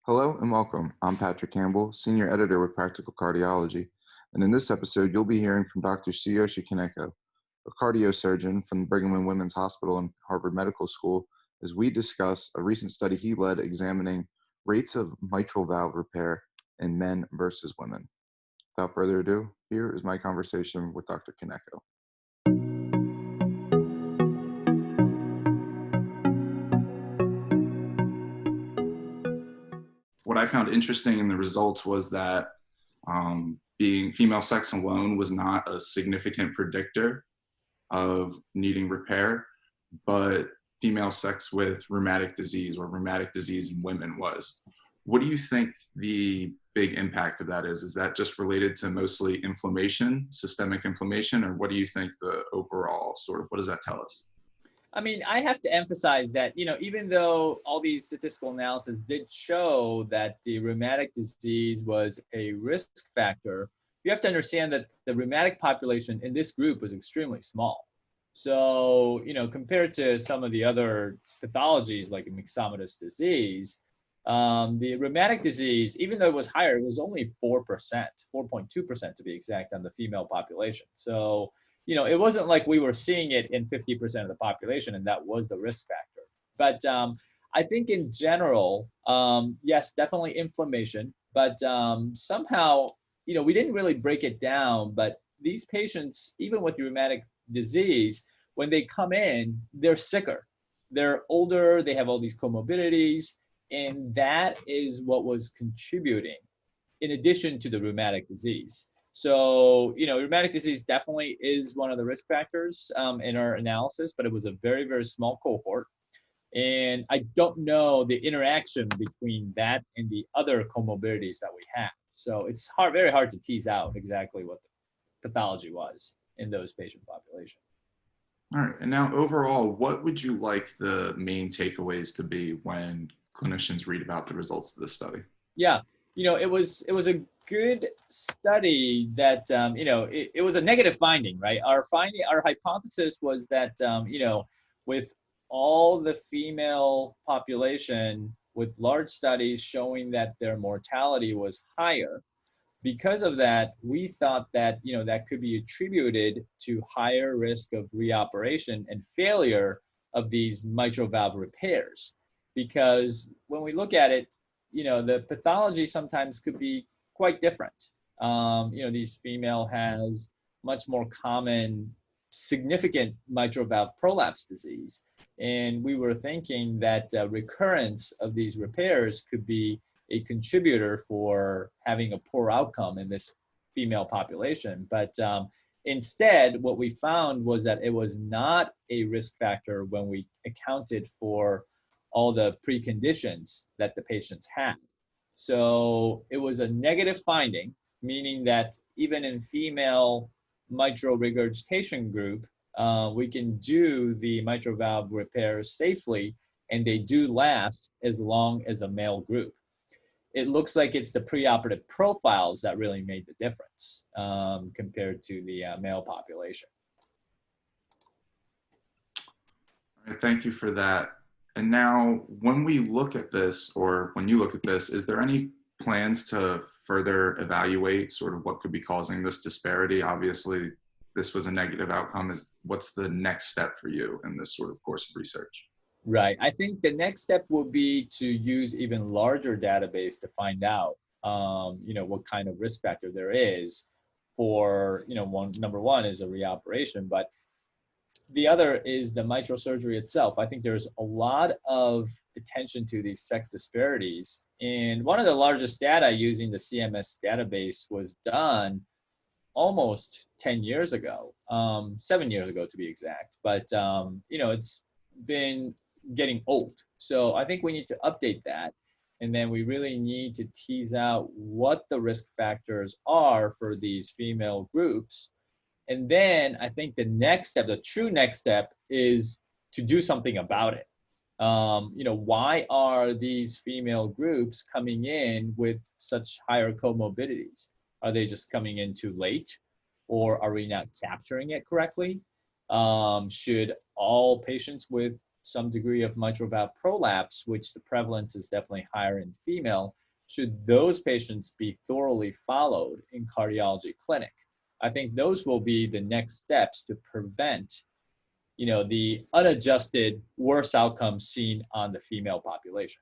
Hello and welcome. I'm Patrick Campbell, Senior Editor with Practical Cardiology, and in this episode, you'll be hearing from Dr. Tsuyoshi Kaneko, a cardiosurgeon from the Brigham and Women's Hospital and Harvard Medical School, as we discuss a recent study he led examining rates of mitral valve repair in men versus women. Without further ado, here is my conversation with Dr. Kaneko. What I found interesting in the results was that being female sex alone was not a significant predictor of needing repair, but female sex with rheumatic disease or rheumatic disease in women was. What do you think the big impact of that is? Is that just related to mostly inflammation, systemic inflammation, or what do you think the overall what does that tell us? I mean, I have to emphasize that, even though all these statistical analysis did show that the rheumatic disease was a risk factor, you have to understand that the rheumatic population in this group was extremely small. So, compared to some of the other pathologies like myxomatous disease, the rheumatic disease, even though it was higher, it was only 4%, 4.2% to be exact on the female population. So, it wasn't like we were seeing it in 50% of the population, and that was the risk factor. But I think in general, yes, definitely inflammation. But somehow, we didn't really break it down. But these patients, even with rheumatic disease, when they come in, they're sicker. They're older. They have all these comorbidities. And that is what was contributing in addition to the rheumatic disease. So, rheumatic disease definitely is one of the risk factors in our analysis, but it was a very, very small cohort. And I don't know the interaction between that and the other comorbidities that we have. So it's very hard to tease out exactly what the pathology was in those patient population. All right. And now, overall, what would you like the main takeaways to be when clinicians read about the results of this study? Yeah, it was a good study that it was a negative finding, right? Our hypothesis was that with all the female population, with large studies showing that their mortality was higher. Because of that, we thought that that could be attributed to higher risk of reoperation and failure of these mitral valve repairs. Because when we look at it, the pathology sometimes could be quite different. These female has much more common significant mitral valve prolapse disease. And we were thinking that recurrence of these repairs could be a contributor for having a poor outcome in this female population. But instead, what we found was that it was not a risk factor when we accounted for all the preconditions that the patients had. So it was a negative finding, meaning that even in female mitral regurgitation group, we can do the mitral valve repairs safely, and they do last as long as a male group. It looks like it's the preoperative profiles that really made the difference compared to the male population. All right, thank you for that. And now, when we look at this, or when you look at this, is there any plans to further evaluate sort of what could be causing this disparity? Obviously, this was a negative outcome. What's the next step for you in this sort of course of research? Right. I think the next step will be to use even larger database to find out, what kind of risk factor there is for, number one is a reoperation, but the other is the mitral surgery itself. I think there's a lot of attention to these sex disparities. And one of the largest data using the CMS database was done almost 10 years ago, 7 years ago to be exact. But, it's been getting old. So I think we need to update that. And then we really need to tease out what the risk factors are for these female groups. And then I think the next step, the true next step, is to do something about it. Why are these female groups coming in with such higher comorbidities? Are they just coming in too late? Or are we not capturing it correctly? Should all patients with some degree of mitral valve prolapse, which the prevalence is definitely higher in female, should those patients be thoroughly followed in cardiology clinic? I think those will be the next steps to prevent, the unadjusted worse outcomes seen on the female population.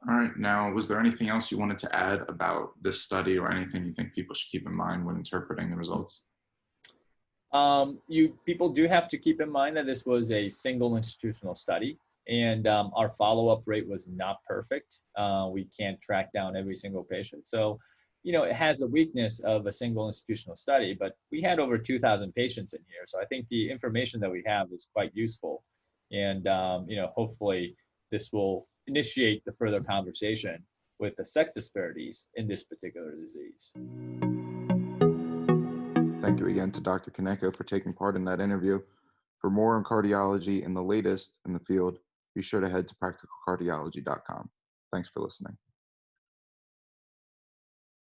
All right. Now, was there anything else you wanted to add about this study or anything you think people should keep in mind when interpreting the results? People do have to keep in mind that this was a single institutional study, and our follow-up rate was not perfect. We can't track down every single patient. So, it has the weakness of a single institutional study, but we had over 2,000 patients in here. So I think the information that we have is quite useful. And, hopefully this will initiate the further conversation with the sex disparities in this particular disease. Thank you again to Dr. Kaneko for taking part in that interview. For more on cardiology and the latest in the field, be sure to head to practicalcardiology.com. Thanks for listening.